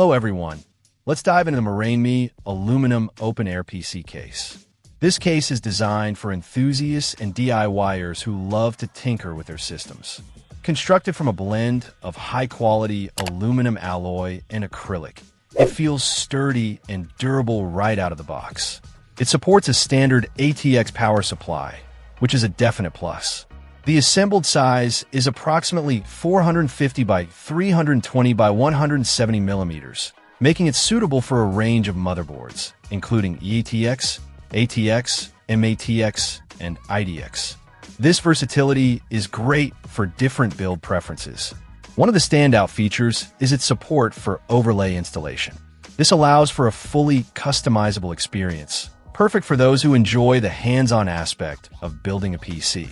Hello everyone. Let's dive into the MerainMe aluminum open-air PC case. This case is designed for enthusiasts and DIYers who love to tinker with their systems. Constructed from a blend of high-quality aluminum alloy and acrylic, it feels sturdy and durable right out of the box. It supports a standard ATX power supply, which is a definite plus. The assembled size is approximately 450 by 320 by 170 millimeters, making it suitable for a range of motherboards, including EATX, ATX, MATX, and IDX. This versatility is great for different build preferences. One of the standout features is its support for overlay installation. This allows for a fully customizable experience, perfect for those who enjoy the hands-on aspect of building a PC.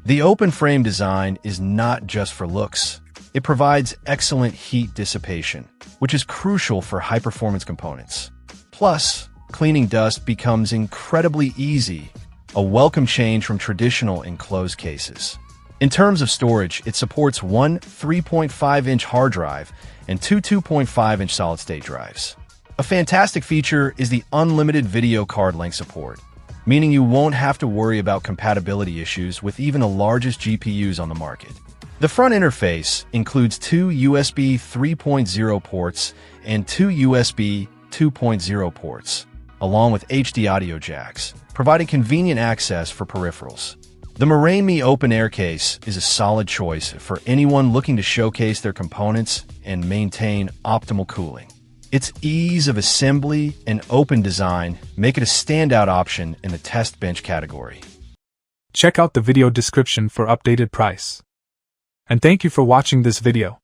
The open frame design is not just for looks. It provides excellent heat dissipation, which is crucial for high-performance components. Plus, cleaning dust becomes incredibly easy, a welcome change from traditional enclosed cases. In terms of storage, it supports one 3.5-inch hard drive and two 2.5-inch solid-state drives. A fantastic feature is the unlimited video card length support, meaning you won't have to worry about compatibility issues with even the largest GPUs on the market. The front interface includes two USB 3.0 ports and two USB 2.0 ports, along with HD audio jacks, providing convenient access for peripherals. The MerainMe Open Air case is a solid choice for anyone looking to showcase their components and maintain optimal cooling. Its ease of assembly and open design make it a standout option in the test bench category. Check out the video description for updated price. And thank you for watching this video.